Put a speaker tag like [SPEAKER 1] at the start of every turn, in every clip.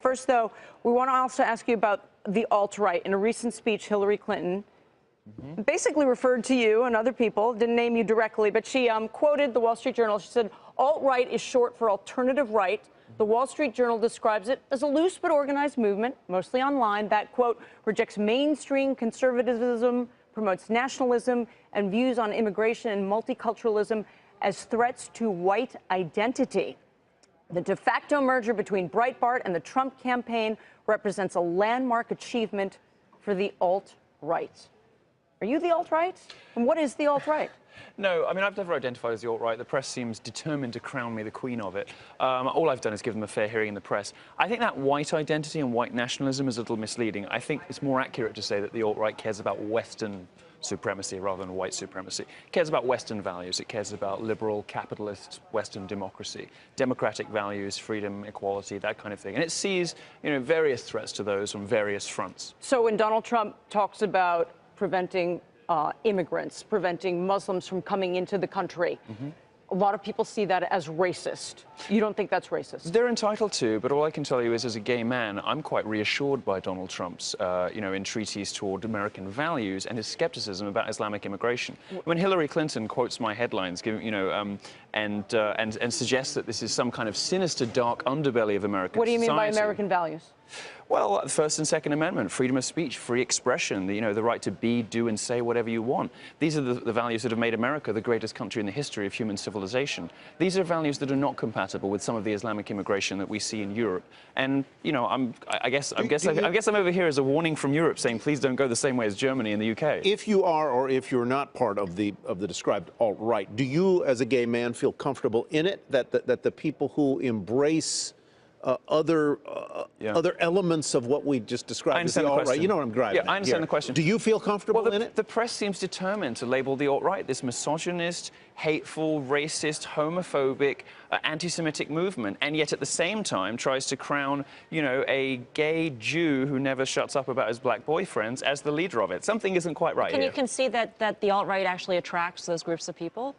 [SPEAKER 1] First, though, we want to also ask you about the alt-right. In a recent speech, Hillary Clinton basically referred to you and other people, didn't name you directly, but she quoted the Wall Street Journal. She said, alt-right is short for alternative right. The Wall Street Journal describes it as a loose but organized movement, mostly online, that, quote, rejects mainstream conservatism, promotes nationalism, and views on immigration and multiculturalism as threats to white identity. The de facto merger between Breitbart and the Trump campaign represents a landmark achievement for the alt-right. Are you the alt-right? And what is the alt-right?
[SPEAKER 2] No, I mean, I've never identified as the alt-right. The press seems determined to crown me the queen of it. All I've done is give them a fair hearing in the press. I think that white identity and white nationalism is a little misleading. I think it's more accurate to say that the alt-right cares about Western supremacy rather than white supremacy. It cares about Western values. It cares about liberal, capitalist, Western democracy, democratic values, freedom, equality, that kind of thing. And it sees, various threats to those from various fronts.
[SPEAKER 1] So when Donald Trump talks about preventing immigrants, preventing Muslims from coming into the country, a lot of people see that as racist. You don't think that's racist?
[SPEAKER 2] They're entitled to, but all I can tell you is, as a gay man, I'm quite reassured by Donald Trump's, entreaties toward American values and his skepticism about Islamic immigration. When Hillary Clinton quotes my headlines, and suggests that this is some kind of sinister, dark underbelly of American society.
[SPEAKER 1] What do you mean by American values?
[SPEAKER 2] Well, the First and Second Amendment, freedom of speech, free expression, the right to be, do, and say whatever you want. These are the values that have made America the greatest country in the history of human civilization. These are values that are not compatible with some of the Islamic immigration that we see in Europe. And, I guess I'm over here as a warning from Europe saying, please don't go the same way as Germany and the UK.
[SPEAKER 3] If you are, or if you're not part of the described alt-right, do you, as a gay man, feel comfortable in it, that the people who embrace other elements of what we just described as the alt-right? You know what I'm driving at.
[SPEAKER 2] Yeah, I understand the question.
[SPEAKER 3] Do you feel comfortable in it?
[SPEAKER 2] The press seems determined to label the alt-right this misogynist, hateful, racist, homophobic, anti-Semitic movement, and yet at the same time tries to crown, a gay Jew who never shuts up about his black boyfriends as the leader of it. Something isn't quite right here.
[SPEAKER 4] Can you concede that the alt-right actually attracts those groups of people?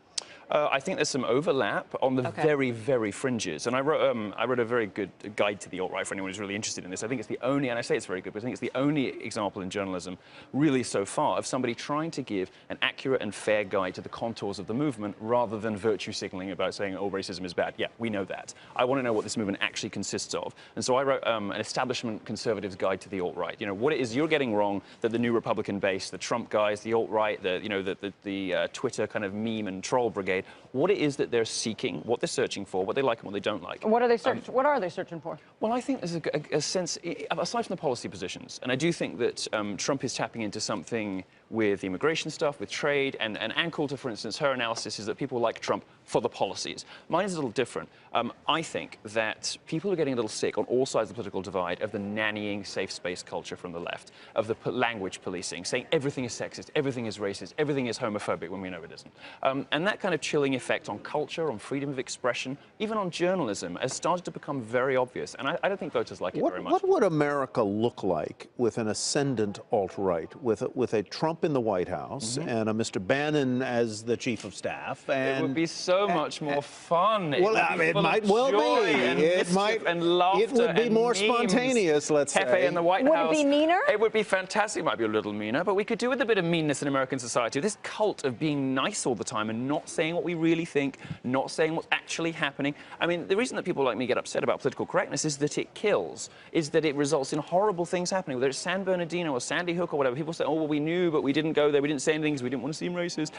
[SPEAKER 2] I think there's some overlap on the very, very fringes. And I wrote a very good guide to the alt-right for anyone who's really interested in this. I think it's the only, and I say it's very good, but I think it's the only example in journalism, really so far, of somebody trying to give an accurate and fair guide to the contours of the movement rather than virtue signaling about saying, oh, racism is bad. Yeah, we know that. I want to know what this movement actually consists of. And so I wrote an establishment conservative's guide to the alt-right. What it is you're getting wrong that the new Republican base, the Trump guys, the alt-right, the Twitter kind of meme and troll brigade, what it is that they're seeking, what they're searching for, what they like and what they don't like.
[SPEAKER 1] What are they searching? What are they searching for?
[SPEAKER 2] Well, I think there's a sense, aside from the policy positions, and I do think that Trump is tapping into something with immigration stuff, with trade, and Ann Coulter, for instance, her analysis is that people like Trump for the policies. Mine is a little different. I think that people are getting a little sick on all sides of the political divide of the nannying safe space culture from the left, of the language policing, saying everything is sexist, everything is racist, everything is homophobic when we know it isn't. And that kind of chilling effect on culture, on freedom of expression, even on journalism, has started to become very obvious. And I don't think voters like it very much.
[SPEAKER 3] What would America look like with an ascendant alt-right, with a Trump in the White House and a Mr. Bannon as the chief of staff? And
[SPEAKER 2] it would be so much more fun.
[SPEAKER 3] Well, it might well be. It might.
[SPEAKER 2] And laughter.
[SPEAKER 3] It would be more spontaneous, let's say.
[SPEAKER 2] Pepe in the White House.
[SPEAKER 1] Would it be meaner?
[SPEAKER 2] It would be fantastic. It might be a little meaner, but we could do with a bit of meanness in American society. This cult of being nice all the time and not saying what we really think, not saying what's actually happening. I mean, the reason that people like me get upset about political correctness is that it kills, is that it results in horrible things happening. Whether it's San Bernardino or Sandy Hook or whatever, people say, oh, well, we knew, but we didn't go there. We didn't say anything because we didn't want to seem racist.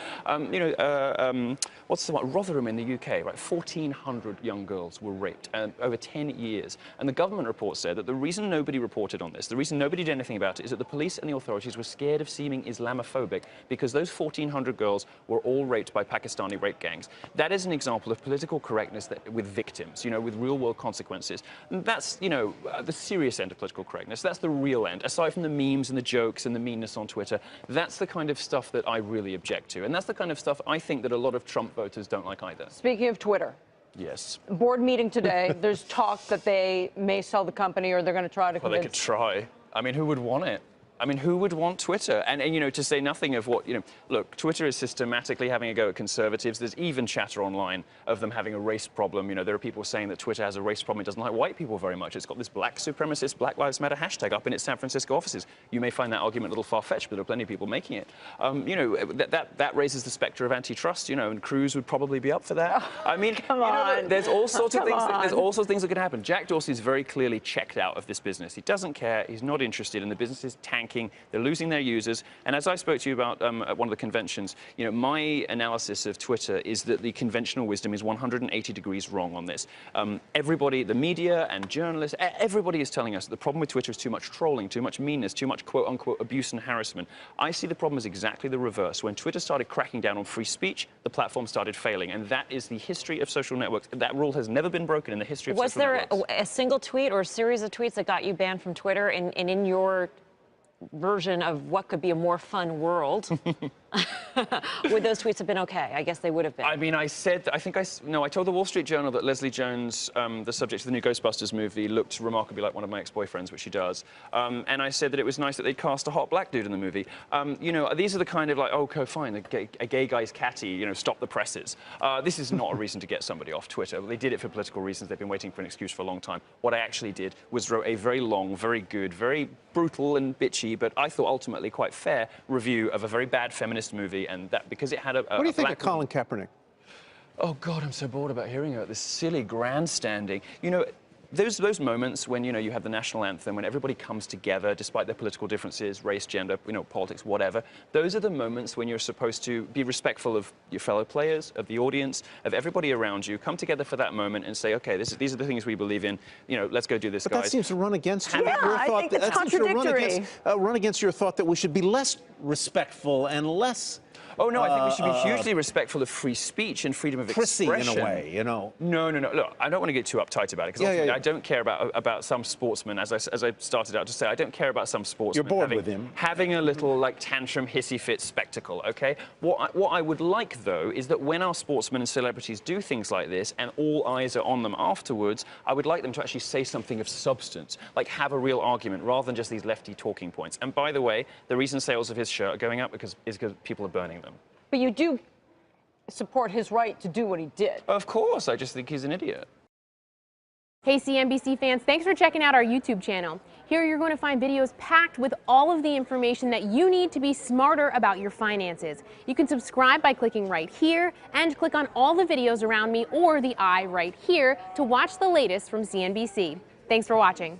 [SPEAKER 2] What's the one? Rotherham in the UK, right? 1,400 young girls were raped over 10 years. And the government report said that the reason nobody reported on this, the reason nobody did anything about it, is that the police and the authorities were scared of seeming Islamophobic because those 1,400 girls were all raped by Pakistani rape gangs. That is an example of political correctness with victims, with real-world consequences. And that's, the serious end of political correctness. That's the real end. Aside from the memes and the jokes and the meanness on Twitter, that's the kind of stuff that I really object to. And that's the kind of stuff I think that a lot of Trump voters don't like either.
[SPEAKER 1] Speaking of Twitter.
[SPEAKER 2] Yes.
[SPEAKER 1] Board meeting today. There's talk that they may sell the company or they're going to try to convince...
[SPEAKER 2] Well, they could try. I mean, who would want it? I mean, who would want Twitter? And, you know, to say nothing of what, you know, look, Twitter is systematically having a go at conservatives. There's even chatter online of them having a race problem. You know, there are people saying that Twitter has a race problem. It doesn't like white people very much. It's got this black supremacist, Black Lives Matter hashtag up in its San Francisco offices. You may find that argument a little far-fetched, but there are plenty of people making it. You know, that raises the specter of antitrust, you know, and Cruz would probably be up for that. I mean,
[SPEAKER 1] Come on.
[SPEAKER 2] there's all sorts of things. There's all sorts of things that can happen. Jack Dorsey's very clearly checked out of this business. He doesn't care. He's not interested, and the business is tanking. They're losing their users. And as I spoke to you about at one of the conventions, you know, my analysis of Twitter is that the conventional wisdom is 180 degrees wrong on this. Everybody, the media and journalists, everybody is telling us that the problem with Twitter is too much trolling, too much meanness, too much quote-unquote abuse and harassment. I see the problem as exactly the reverse. When Twitter started cracking down on free speech, the platform started failing. And that is the history of social networks. That rule has never been broken in the history of social networks.
[SPEAKER 4] Was there a single tweet or a series of tweets that got you banned from Twitter? And in your version of what could be a more fun world, would those tweets have been okay? I guess they would have been.
[SPEAKER 2] I mean, I told the Wall Street Journal that Leslie Jones, the subject of the new Ghostbusters movie, looked remarkably like one of my ex-boyfriends, which she does. And I said that it was nice that they'd cast a hot black dude in the movie. You know, these are the kind of like, oh, okay, fine, a gay guy's catty, you know, stop the presses. This is not a reason to get somebody off Twitter. They did it for political reasons. They've been waiting for an excuse for a long time. What I actually did was wrote a very long, very good, very brutal and bitchy, but I thought ultimately quite fair review of a very bad feminist movie, and that because it had a
[SPEAKER 3] What do you think of Colin Kaepernick?
[SPEAKER 2] Oh God, I'm so bored about hearing about this silly grandstanding. You know, those moments when, you know, you have the national anthem, when everybody comes together despite their political differences, race, gender, you know, politics, whatever. Those are the moments when you're supposed to be respectful of your fellow players, of the audience, of everybody around you. Come together for that moment and say, okay, these are the things we believe in. You know, let's go do this,
[SPEAKER 3] but
[SPEAKER 2] guys.
[SPEAKER 3] That seems to run against
[SPEAKER 1] Yeah,
[SPEAKER 3] your
[SPEAKER 1] I
[SPEAKER 3] thought.
[SPEAKER 1] think it's
[SPEAKER 3] That seems to
[SPEAKER 1] contradictory.
[SPEAKER 3] run against your thought that we should be less respectful and less.
[SPEAKER 2] Oh, no, I think we should be hugely respectful of free speech and freedom of
[SPEAKER 3] prissy
[SPEAKER 2] expression.
[SPEAKER 3] in a way, you know.
[SPEAKER 2] No. Look, I don't want to get too uptight about it, because I don't care about some sportsman, as I started out to say, I don't care about some sportsman.
[SPEAKER 3] You're bored with him.
[SPEAKER 2] Having a little, like, tantrum, hissy fit spectacle, OK? What I would like, though, is that when our sportsmen and celebrities do things like this and all eyes are on them afterwards, I would like them to actually say something of substance, like have a real argument, rather than just these lefty talking points. And by the way, the reason sales of his shirt are going up is because people are burning them.
[SPEAKER 1] But you do support his right to do what he did.
[SPEAKER 2] Of course, I just think he's an idiot.
[SPEAKER 5] Hey CNBC fans, thanks for checking out our YouTube channel. Here you're going to find videos packed with all of the information that you need to be smarter about your finances. You can subscribe by clicking right here and click on all the videos around me or the eye right here to watch the latest from CNBC. Thanks for watching.